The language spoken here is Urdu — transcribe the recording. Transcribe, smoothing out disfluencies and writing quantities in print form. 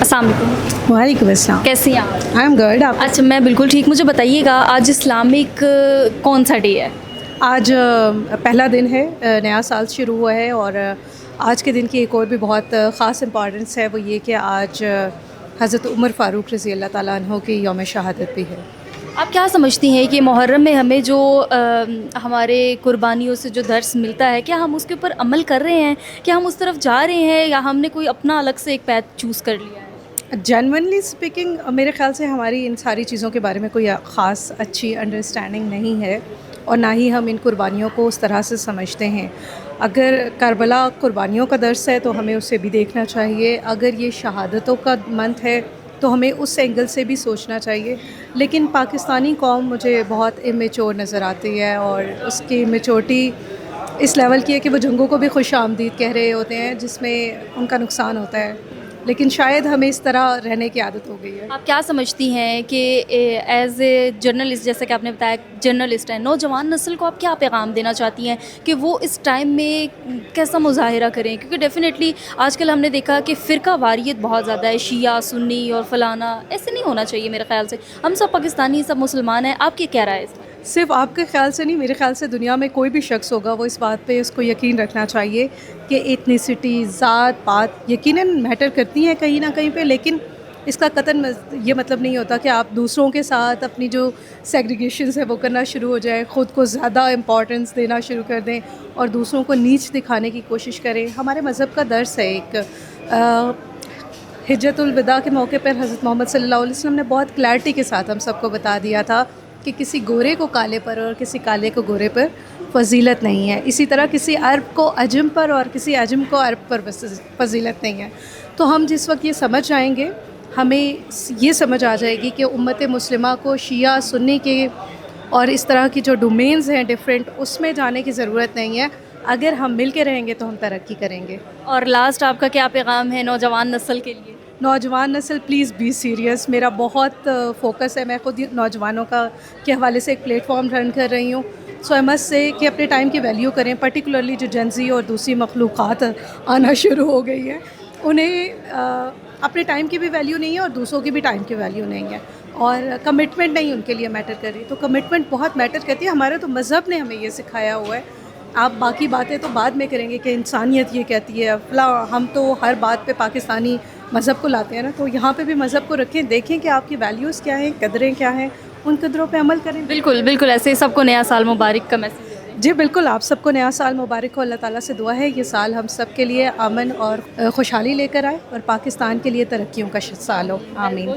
السلام علیکم. وعلیکم السلام. کیسی ہیں آپ؟ I am good. آپ اچھا میں بالکل ٹھیک. مجھے بتائیے گا آج اسلامک کون سا ڈے ہے؟ آج پہلا دن ہے، نیا سال شروع ہوا ہے، اور آج کے دن کی ایک اور بھی بہت خاص امپورٹنس ہے، وہ یہ کہ آج حضرت عمر فاروق رضی اللہ تعالیٰ عنہ کی یوم شہادت بھی ہے. آپ کیا سمجھتی ہیں کہ محرم میں ہمیں جو ہمارے قربانیوں سے جو درس ملتا ہے، کیا ہم اس کے اوپر عمل کر رہے ہیں؟ کیا ہم اس طرف جا رہے ہیں یا ہم نے کوئی اپنا الگ سے ایک پیتھ چوز کر لیا ہے؟ جینونلی اسپیکنگ میرے خیال سے ہماری ان ساری چیزوں کے بارے میں کوئی خاص اچھی انڈرسٹینڈنگ نہیں ہے، اور نہ ہی ہم ان قربانیوں کو اس طرح سے سمجھتے ہیں. اگر کربلا قربانیوں کا درس ہے تو ہمیں اسے بھی دیکھنا چاہیے. اگر یہ شہادتوں کا منتھ ہے تو ہمیں اس اینگل سے بھی سوچنا چاہیے. لیکن پاکستانی قوم مجھے بہت امیچور نظر آتی ہے، اور اس کی میچورٹی اس لیول کی ہے کہ وہ جنگوں کو بھی خوش آمدید کہہ رہے ہوتے ہیں، جس میں ان کا نقصان ہوتا ہے. لیکن شاید ہمیں اس طرح رہنے کی عادت ہو گئی ہے. آپ کیا سمجھتی ہیں کہ ایز اے جرنلسٹ، جیسا کہ آپ نے بتایا جرنلسٹ ہیں، نوجوان نسل کو آپ کیا پیغام دینا چاہتی ہیں کہ وہ اس ٹائم میں کیسا مظاہرہ کریں؟ کیونکہ ڈیفینیٹلی آج کل ہم نے دیکھا کہ فرقہ واریت بہت زیادہ ہے، شیعہ سنی اور فلانا. ایسے نہیں ہونا چاہیے میرے خیال سے. ہم سب پاکستانی، سب مسلمان ہیں. آپ کی کیا رائے ہے؟ صرف آپ کے خیال سے نہیں، میرے خیال سے دنیا میں کوئی بھی شخص ہوگا وہ اس بات پہ اس کو یقین رکھنا چاہیے کہ ایتھنیسٹی، ذات پات یقیناً میٹر کرتی ہیں کہیں نہ کہیں پہ، لیکن اس کا قطعاً یہ مطلب نہیں ہوتا کہ آپ دوسروں کے ساتھ اپنی جو سیگریگیشنز ہے وہ کرنا شروع ہو جائے، خود کو زیادہ امپورٹنس دینا شروع کر دیں اور دوسروں کو نیچ دکھانے کی کوشش کریں. ہمارے مذہب کا درس ہے ایک. حجۃ الوداع کے موقع پر حضرت محمد صلی اللہ علیہ وسلم نے بہت کلیئرٹی کے ساتھ ہم سب کو بتا دیا تھا کہ کسی گورے کو کالے پر اور کسی کالے کو گورے پر فضیلت نہیں ہے. اسی طرح کسی عرب کو عجم پر اور کسی عجم کو عرب پر فضیلت نہیں ہے. تو ہم جس وقت یہ سمجھ جائیں گے، ہمیں یہ سمجھ آ جائے گی کہ امت مسلمہ کو شیعہ سنی کے اور اس طرح کی جو ڈومینز ہیں ڈیفرنٹ، اس میں جانے کی ضرورت نہیں ہے. اگر ہم مل کے رہیں گے تو ہم ترقی کریں گے. اور لاسٹ آپ کا کیا پیغام ہے نوجوان نسل کے لیے؟ نوجوان نسل پلیز بی سیریس. میرا بہت فوکس ہے، میں خود نوجوانوں کے حوالے سے ایک پلیٹ فارم رن کر رہی ہوں. سو آئی مسٹ سے کہ اپنے ٹائم کی ویلیو کریں، پرٹیکولرلی جو جنزی اور دوسری مخلوقات آنا شروع ہو گئی ہیں، انہیں اپنے ٹائم کی بھی ویلیو نہیں ہے اور دوسروں کی بھی ٹائم کی ویلیو نہیں ہے، اور کمٹمنٹ نہیں ان کے لیے میٹر کر رہی. تو کمٹمنٹ بہت میٹر کرتی ہے. ہمارا تو مذہب نے ہمیں یہ سکھایا ہوا ہے. آپ باقی باتیں تو بعد میں کریں گے کہ انسانیت یہ کہتی ہے فلاں، ہم تو ہر بات پہ پاکستانی مذہب کو لاتے ہیں نا. تو یہاں پہ بھی مذہب کو رکھیں، دیکھیں کہ آپ کی ویلیوز کیا ہیں، قدریں کیا ہیں، ان قدروں پہ عمل کریں. بالکل بالکل. ایسے ہی سب کو نیا سال مبارک کا میسج. جی بالکل، آپ سب کو نیا سال مبارک ہو. اللہ تعالیٰ سے دعا ہے یہ سال ہم سب کے لیے امن اور خوشحالی لے کر آئے، اور پاکستان کے لیے ترقیوں کا سال ہو. آمین.